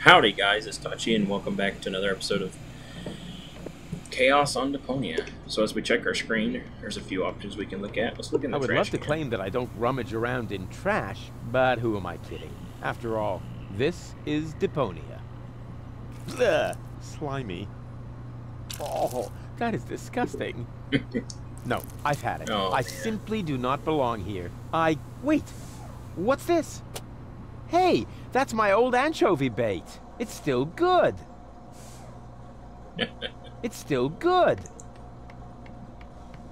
Howdy guys, it's Tachi and welcome back to another episode of Chaos on Deponia. So as we check our screen, there's a few options we can look at. Let's look in the trash. I would love to can. claim that I don't rummage around in trash, but who am I kidding? After all, this is Deponia. Ugh, slimy. Oh, that is disgusting. No, I've had it. Oh, I simply do not belong here. Wait, what's this? Hey, that's my old anchovy bait. It's still good. It's still good.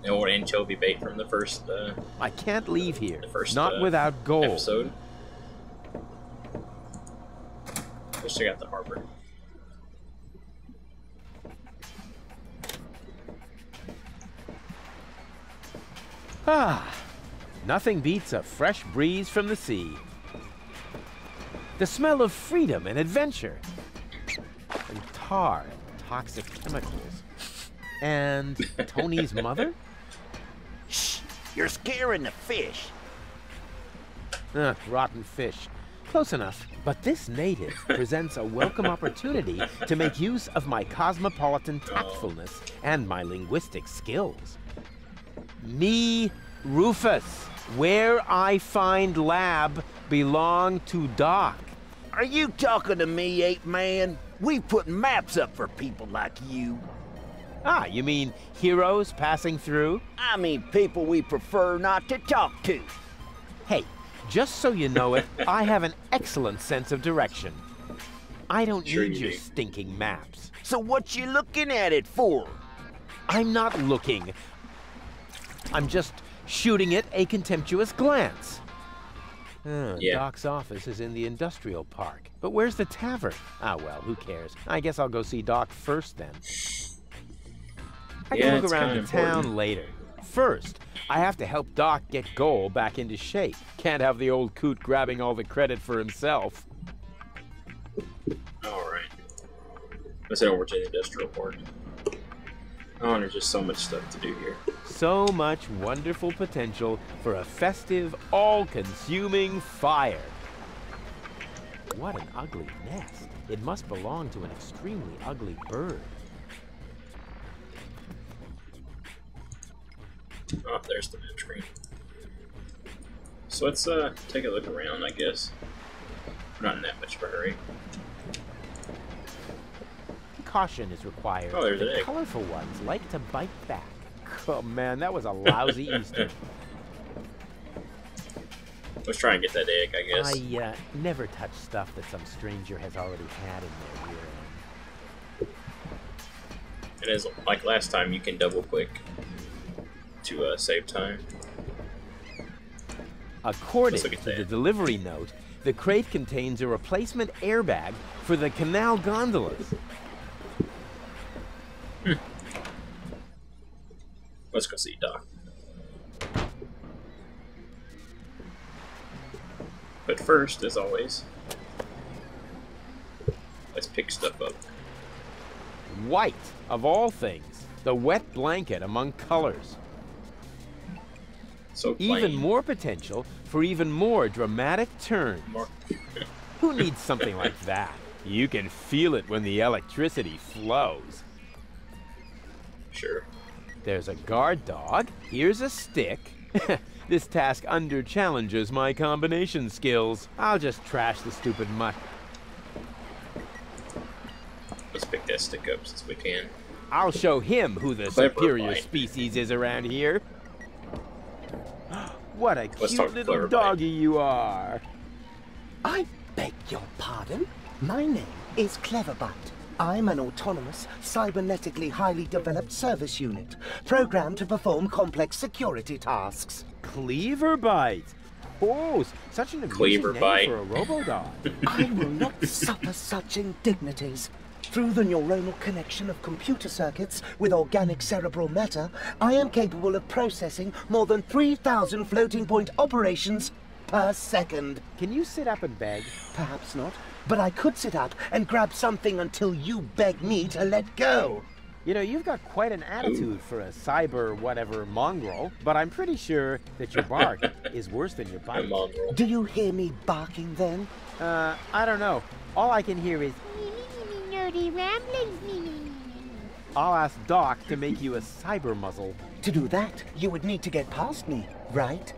The old anchovy bait from the first I can't leave here. First, not without gold. Episode. Let's check out the harbor. Ah, nothing beats a fresh breeze from the sea. The smell of freedom and adventure. And tar and toxic chemicals. And Tony's mother? Shh! You're scaring the fish. Rotten fish. Close enough. But this native presents a welcome opportunity to make use of my cosmopolitan tactfulness and my linguistic skills. Me, Rufus, where I find lab belong to Doc. Are you talking to me, ape man? We put maps up for people like you. Ah, you mean heroes passing through? I mean people we prefer not to talk to. Hey, just so you know it, I have an excellent sense of direction. I don't need your stinking maps. So what you looking at it for? I'm not looking. I'm just shooting it a contemptuous glance. Doc's office is in the industrial park. But where's the tavern? Ah, well, who cares? I guess I'll go see Doc first then. I can look around the town later. First, I have to help Doc get Goal back into shape. Can't have the old coot grabbing all the credit for himself. Alright. Let's head over to the industrial park. Oh, and there's just so much stuff to do here. So much wonderful potential for a festive, all-consuming fire. What an ugly nest. It must belong to an extremely ugly bird. Oh, there's the map screen. So let's take a look around, I guess. We're not in that much of a hurry. Caution is required. Oh, there's an the egg. Colorful ones like to bite back. Oh man, that was a lousy Easter. Let's try and get that egg, I guess. I never touch stuff that some stranger has already had in their rear end. It is like last time, you can double click to save time. According to the delivery note, the crate contains a replacement airbag for the canal gondolas. Let's go see Doc. But first, as always, let's pick stuff up. White, of all things, the wet blanket among colors. So plain. Even more potential for even more dramatic turns. Who needs something like that? You can feel it when the electricity flows. Sure. There's a guard dog. Here's a stick. This task under-challenges my combination skills. I'll just trash the stupid mutt. Let's pick that stick up since we can. I'll show him who the superior species is around here. What a cute little doggy you are. I beg your pardon? My name is Cleverbyte. I'm an autonomous, cybernetically highly developed service unit, programmed to perform complex security tasks. Cleverbyte. Oh, such an amusing name for a robo-dog. I will not suffer such indignities. Through the neuronal connection of computer circuits with organic cerebral matter, I am capable of processing more than 3,000 floating point operations per second. Can you sit up and beg? Perhaps not, but I could sit up and grab something until you beg me to let go. You know, you've got quite an attitude for a cyber whatever mongrel, but I'm pretty sure that your bark is worse than your bite. Do you hear me barking then? I don't know. All I can hear is nerdy ramblings. I'll ask Doc to make you a cyber muzzle. To do that, you would need to get past me, right?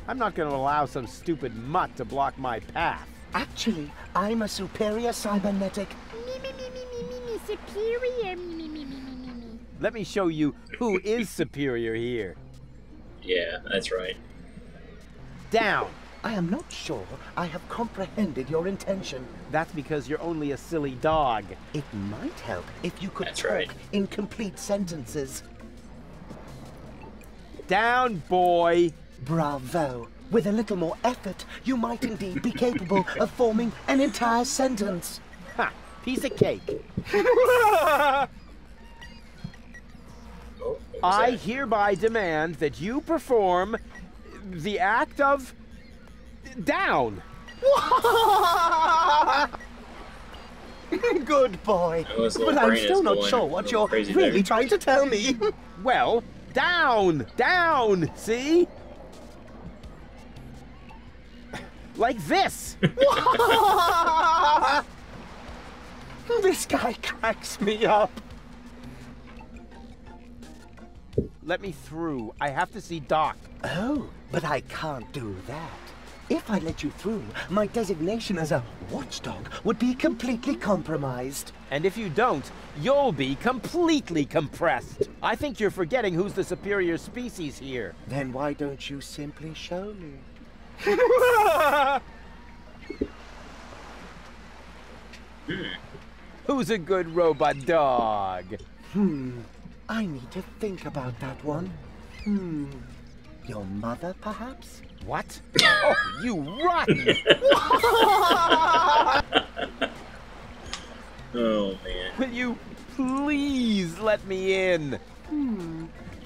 I'm not going to allow some stupid mutt to block my path. Actually, I'm a superior cybernetic. Superior. Let me show you who is superior here. Yeah, that's right. Down. I am not sure I have comprehended your intention. That's because you're only a silly dog. It might help if you could That's talk right. in complete sentences. Down, boy. Bravo. With a little more effort, you might indeed be capable of forming an entire sentence. Ha! Piece of cake. Oh, what was I that? hereby demand that you perform the act of down. Good boy. Oh, his little But I'm brain is still not going sure a what little you're crazy really there. trying to tell me. Well, down, down, see? Like this. This guy cracks me up. Let me through. I have to see Doc. Oh, but I can't do that. If I let you through, my designation as a watchdog would be completely compromised. And if you don't, you'll be completely compressed. I think you're forgetting who's the superior species here. Then why don't you simply show me? Who's a good robot dog? I need to think about that one. Your mother, perhaps? What? Oh, you rotten! Oh, man. Will you please let me in?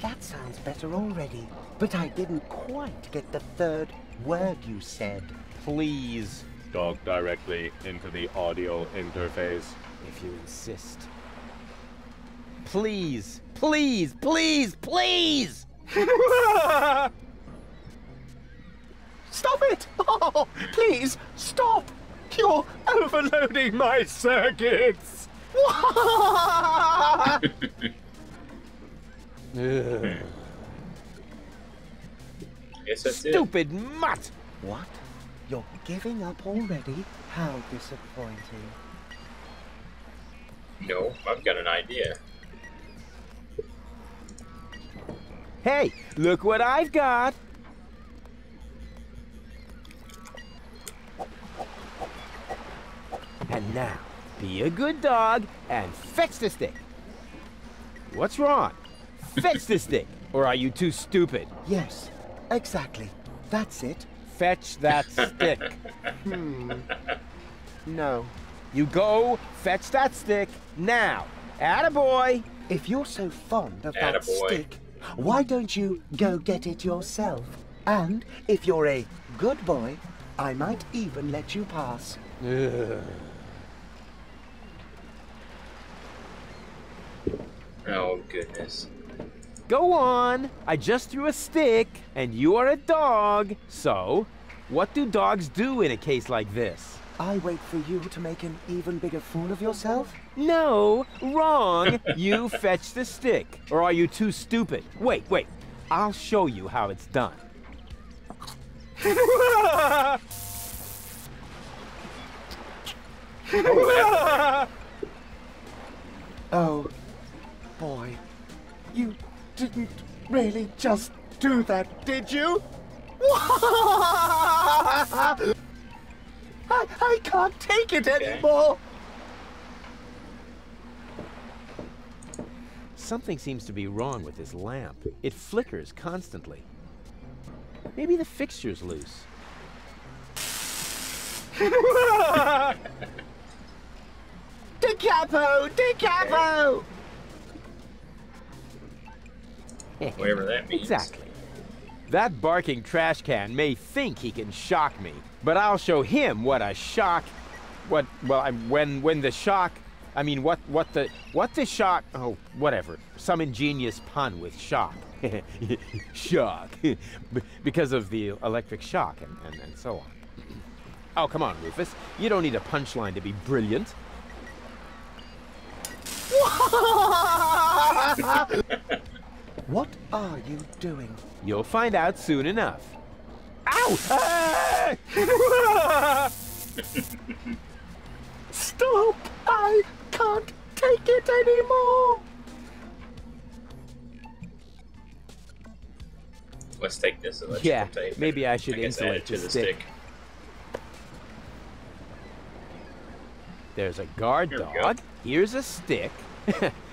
That sounds better already. But I didn't quite get the third word you said. Please, Talk directly into the audio interface. if you insist. Please, please, please, please! Stop it! Oh, please, stop! You're overloading my circuits! Guess that's it. Stupid mutt! What? You're giving up already? How disappointing. No, I've got an idea. Hey, look what I've got! And now, be a good dog and fetch the stick. What's wrong? Fetch the stick, or are you too stupid? Yes, exactly. That's it. Fetch that stick. No. You go fetch that stick now. Attaboy! If you're so fond of that Attaboy. stick, why don't you go get it yourself? And if you're a good boy, I might even let you pass. Oh, goodness. Go on. I just threw a stick, and you are a dog. So, what do dogs do in a case like this? I wait for you to make an even bigger fool of yourself? No, wrong. You fetch the stick. Or are you too stupid? Wait, wait. I'll show you how it's done. Oh, boy. You didn't really just do that, did you? I can't take it anymore. Something seems to be wrong with this lamp. It flickers constantly. Maybe the fixture's loose. Da capo! Da capo! Whatever that means. Exactly. That barking trash can may think he can shock me, but I'll show him what a shock... when the shock I mean, what the shock? Oh, whatever. Some ingenious pun with shock. Shock. Because of the electric shock and so on. Oh, come on, Rufus. You don't need a punchline to be brilliant. What are you doing? You'll find out soon enough. Ow! Stop! I can't take it anymore! Let's take this electrical Yeah, tape. maybe I should guess add insulate it to the the stick. There's a guard Here we dog. go. Here's a stick.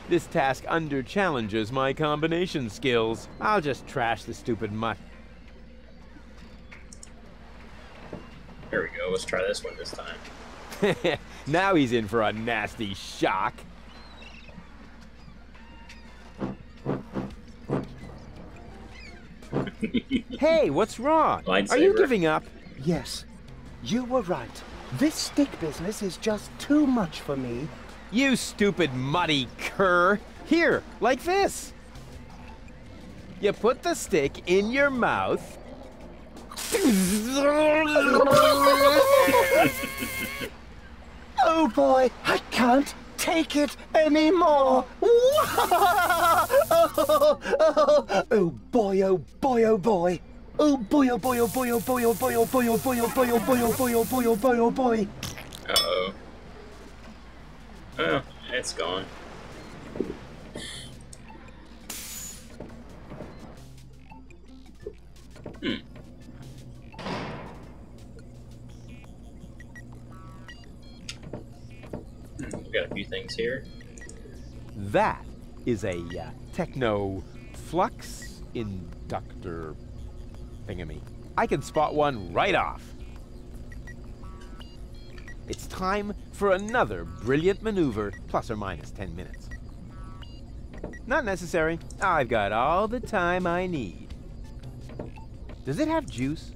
This task under-challenges my combination skills. I'll just trash the stupid mutt. There we go. Let's try this one this time. Now he's in for a nasty shock. Hey, what's wrong? Are you Lightsaber. giving up? Yes, you were right. This stick business is just too much for me. You stupid muddy cur. Here, like this. You put the stick in your mouth. Oh boy, I can't take it anymore. Oh boy, oh boy, oh boy. Oh boy, oh boy, oh boy, oh boy, oh boy, oh boy, oh boy, oh boy, oh boy, oh boy, oh boy, oh boy, oh boy. Uh-oh. Oh, it's gone. We got a few things here. That is a techno flux inductor thingamy. I can spot one right off. It's time for another brilliant maneuver, plus or minus 10 minutes. Not necessary. I've got all the time I need. Does it have juice?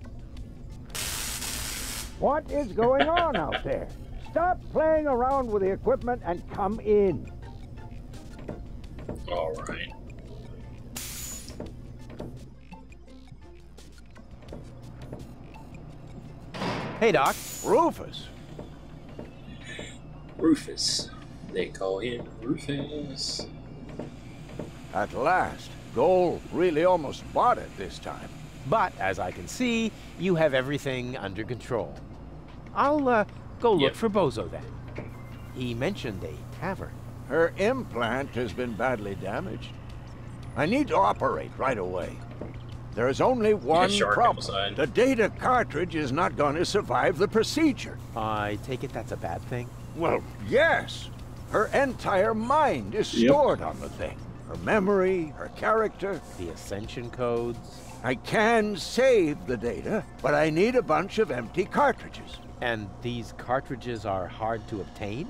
What is going on out there? Stop playing around with the equipment and come in. All right. Hey, Doc. Rufus, Rufus. They call him Rufus. at last. Goal really almost bought it this time. But, as I can see, you have everything under control. I'll go look Yep. for Bozo then. He mentioned a tavern. Her implant has been badly damaged. I need to operate right away. There is only one shark problem. outside. The data cartridge is not going to survive the procedure. I take it that's a bad thing? Well, yes. Her entire mind is Yep. stored on the thing. Her memory, her character. The ascension codes? I can save the data, but I need a bunch of empty cartridges. And these cartridges are hard to obtain?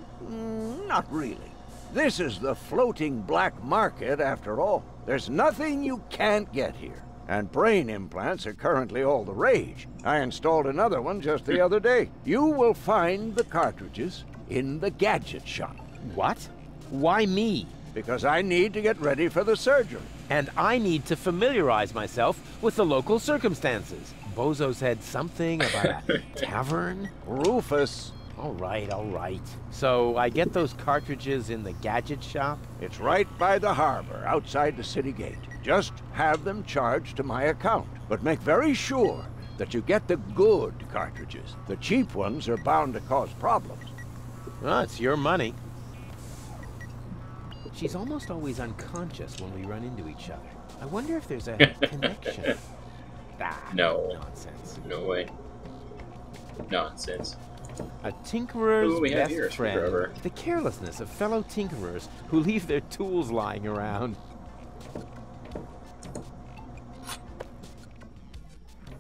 Not really. This is the floating black market after all. There's nothing you can't get here. And brain implants are currently all the rage. I installed another one just the other day. You will find the cartridges in the gadget shop. What? Why me? Because I need to get ready for the surgery. And I need to familiarize myself with the local circumstances. Bozo said something about a tavern? Rufus, All right, all right. So I get those cartridges in the gadget shop? it's right by the harbor, outside the city gate. Just have them charged to my account. But make very sure that you get the good cartridges. The cheap ones are bound to cause problems. Well, it's your money. She's almost always unconscious when we run into each other. I wonder if there's a connection. No. Nonsense. No way. Nonsense. A tinkerer's Ooh, we have best here a friend. screwdriver. The carelessness of fellow tinkerers who leave their tools lying around.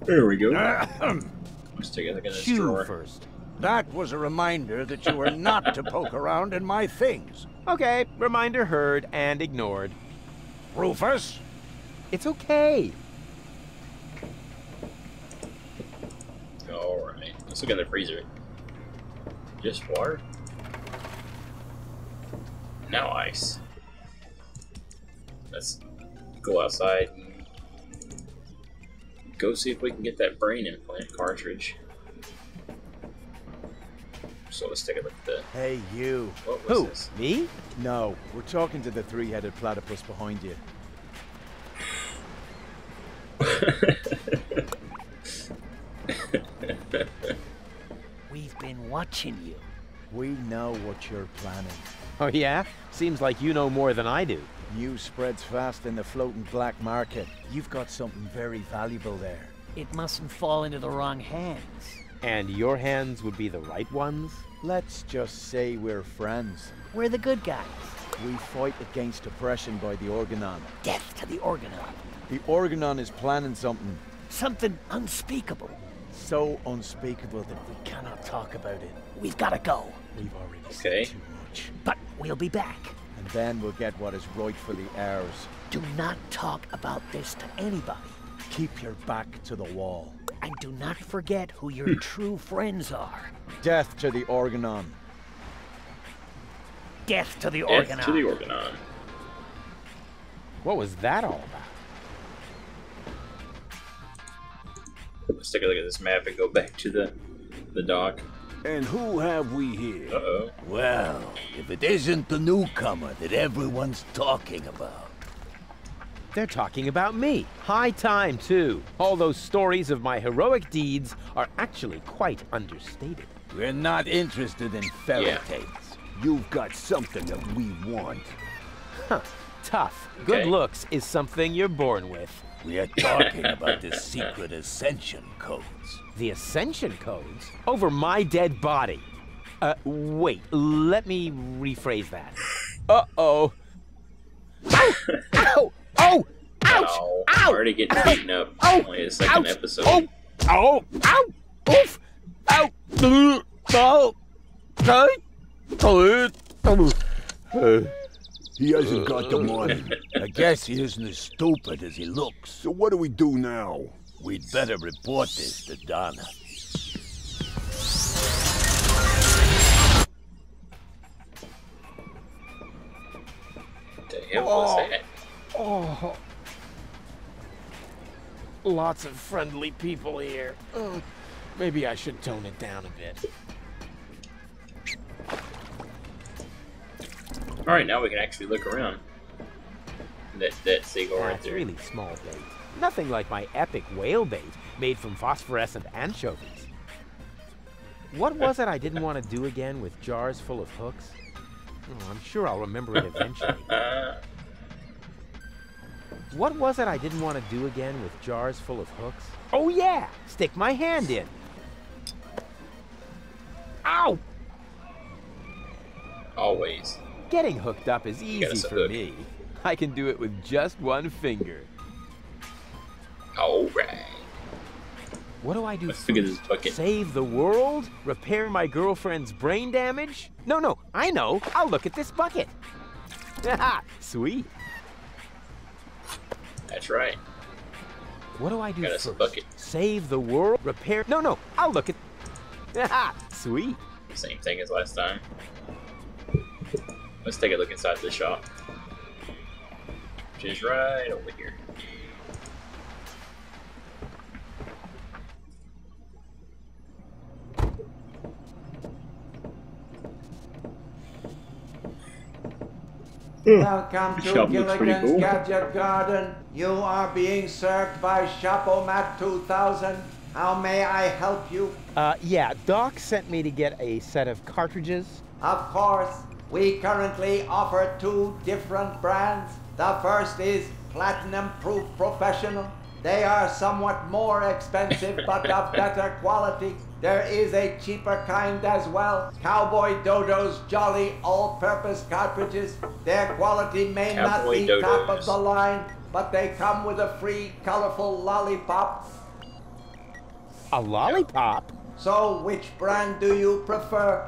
There we go. Let's take a look at this Chew drawer. first. That was a reminder that you were not to poke around in my things. Okay, reminder heard and ignored. Rufus? It's okay. Alright. Let's look in the freezer. Just water? Now ice. Let's go outside and go see if we can get that brain implant cartridge. So let's take a look at the... Hey, you. What was Who? this? Me? No, we're talking to the three-headed platypus behind you. We've been watching you. We know what you're planning. Oh yeah? Seems like you know more than I do. News spreads fast in the floating black market. You've got something very valuable there. It mustn't fall into the wrong hands. And your hands would be the right ones? Let's just say we're friends. We're the good guys. We fight against oppression by the Organon. Death to the Organon. The Organon is planning something Something unspeakable. so unspeakable that we cannot talk about it. We've got to go. We've already Okay. said too much. But we'll be back. And then we'll get what is rightfully ours. Do not talk about this to anybody. Keep your back to the wall. And do not forget who your true friends are. Death to the Organon. Death to the Death Organon. to the Organon. What was that all about? Let's take a look at this map and go back to the dock. And who have we here? Uh-oh. Well, if it isn't the newcomer that everyone's talking about. They're talking about me. High time, too. All those stories of my heroic deeds are actually quite understated. We're not interested in fairy Yeah. tales. You've got something that we want. Huh. Tough. Okay. Good looks is something you're born with. We are talking about the secret ascension codes. The Ascension codes? Over my dead body. Wait. Let me rephrase that. Uh-oh. Ow! Ow! Oh! Ouch! Ow. Ow! Already getting beaten up. Ow! Only the second Ouch! episode. Oh! Ow! Ow! Oof! Ow! Ow! He hasn't got the money. I guess he isn't as stupid as he looks. So what do we do now? We'd better report this to Donna. What the hell was that? Oh. Lots of friendly people here. Maybe I should tone it down a bit. Alright, now we can actually look around. That seagull right That's there. really small bait. Nothing like my epic whale bait made from phosphorescent anchovies. What was it I didn't want to do again with jars full of hooks? Oh, I'm sure I'll remember it eventually. What was it I didn't want to do again with jars full of hooks? Oh yeah! Stick my hand in. Ow! Always. Getting hooked up is Got easy us a for hook. me. I can do it with just one finger. Alright. What do I do Let's look at this first? bucket. Save the world? Repair my girlfriend's brain damage? No, I know. I'll look at this bucket. Haha, sweet. That's right. What do I do Got us a first? bucket. Save the world? Repair? No, I'll look at... Haha, sweet. Same thing as last time. Let's take a look inside the shop. Which is right over here. Welcome to Shop looks pretty Gilligan's cool. Gadget Garden. You are being served by Chapomat 2000. How may I help you? Yeah, Doc sent me to get a set of cartridges. Of course, we currently offer 2 different brands. The first is Platinum Proof Professional. They are somewhat more expensive but of better quality. There is a cheaper kind as well. Cowboy Dodo's Jolly All-Purpose Cartridges. Their quality may not Cowboy be top of Dodos. the line, but they come with a free colorful lollipop. A lollipop? So which brand do you prefer?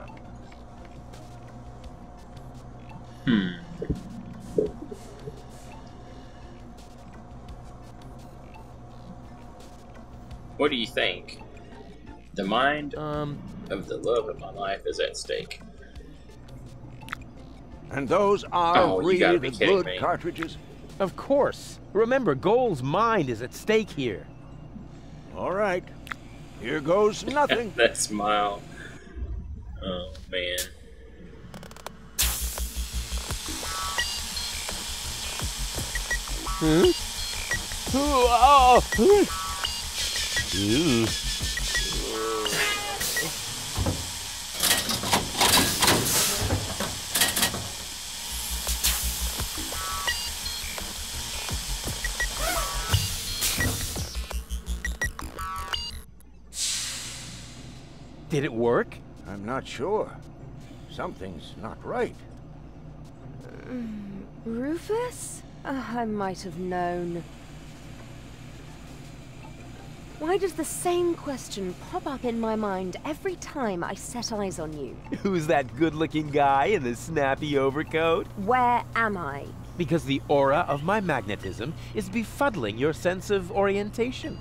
What do you think? The mind Um, of the love of my life is at stake. And those are you gotta really be the kidding good me. cartridges? Of course. Remember, Goal's mind is at stake here. All right. Here goes nothing. That smile. Oh, man. Huh? Oh! Ooh. Did it work? I'm not sure. Something's not right. Rufus? I might have known. Why does the same question pop up in my mind every time I set eyes on you? Who's that good-looking guy in the snappy overcoat? Where am I? Because the aura of my magnetism is befuddling your sense of orientation.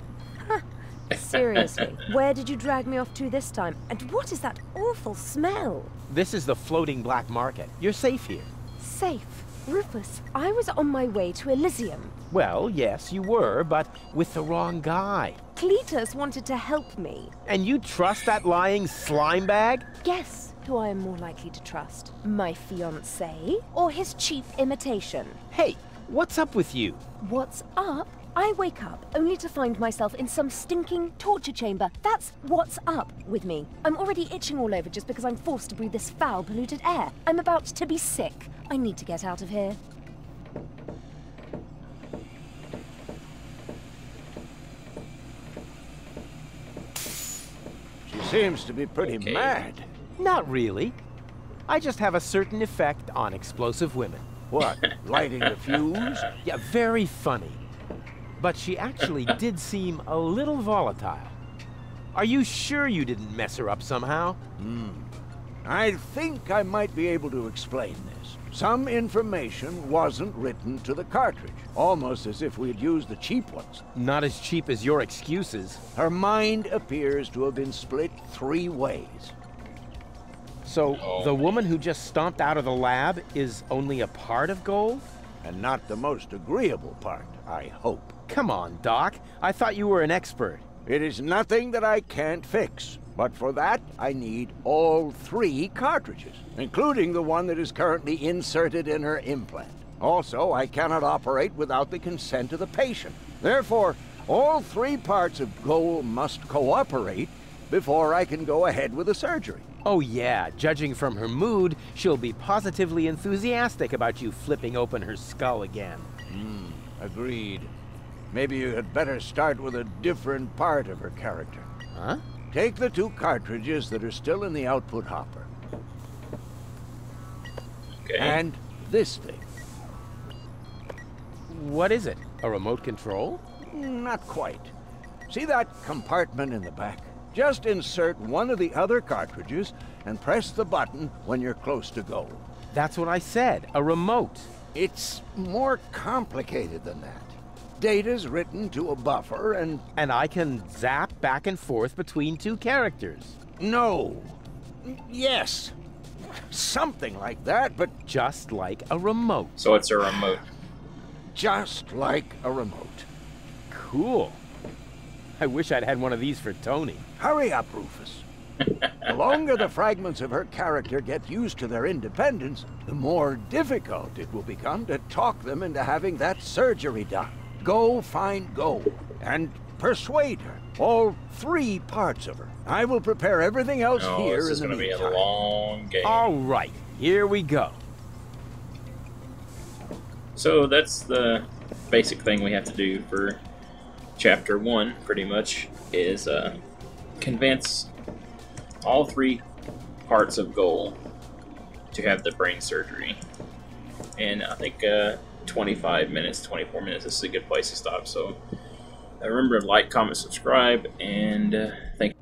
Seriously, where did you drag me off to this time? And what is that awful smell? This is the floating black market. You're safe here. Safe? Rufus, I was on my way to Elysium. Well, yes, you were, but with the wrong guy. Cletus wanted to help me. And you trust that lying slime bag? Guess who I am more likely to trust? My fiancé or his chief imitation? Hey, what's up with you? What's up? I wake up only to find myself in some stinking torture chamber. That's what's up with me. I'm already itching all over just because I'm forced to breathe this foul, polluted air. I'm about to be sick. I need to get out of here. She seems to be pretty mad. Not really. I just have a certain effect on explosive women. What, lighting the fuse? Yeah, very funny. But she actually did seem a little volatile. Are you sure you didn't mess her up somehow? I think I might be able to explain this. Some information wasn't written to the cartridge, almost as if we had used the cheap ones. Not as cheap as your excuses. Her mind appears to have been split 3 ways. So, the woman who just stomped out of the lab is only a part of Gold? And not the most agreeable part, I hope. Come on, Doc. I thought you were an expert. It is nothing that I can't fix. But for that, I need all 3 cartridges, including the one that is currently inserted in her implant. Also, I cannot operate without the consent of the patient. Therefore, all 3 parts of Goal must cooperate before I can go ahead with the surgery. Oh yeah, judging from her mood, she'll be positively enthusiastic about you flipping open her skull again. Agreed. Maybe you had better start with a different part of her character. Huh? Take the 2 cartridges that are still in the output hopper. Okay. And this thing. What is it? A remote control? Not quite. See that compartment in the back? Just insert one of the other cartridges and press the button when you're close to Goal. That's what I said, a remote. It's more complicated than that. Data's written to a buffer and... And I can zap back and forth between 2 characters. No. Yes. Something like that, but Just like a remote. So it's a remote. just like a remote. Cool. I wish I'd had one of these for Tony. Hurry up, Rufus. The longer the fragments of her character get used to their independence, the more difficult it will become to talk them into having that surgery done. Go find Go and persuade her. All 3 parts of her. I will prepare everything else here this is in the going to be meantime. a long game. All right, here we go. So that's the basic thing we have to do for Chapter 1, pretty much, is convince all 3 parts of Goal to have the brain surgery. And I think 25 minutes, 24 minutes, this is a good place to stop. So remember to like, comment, subscribe, and thank you.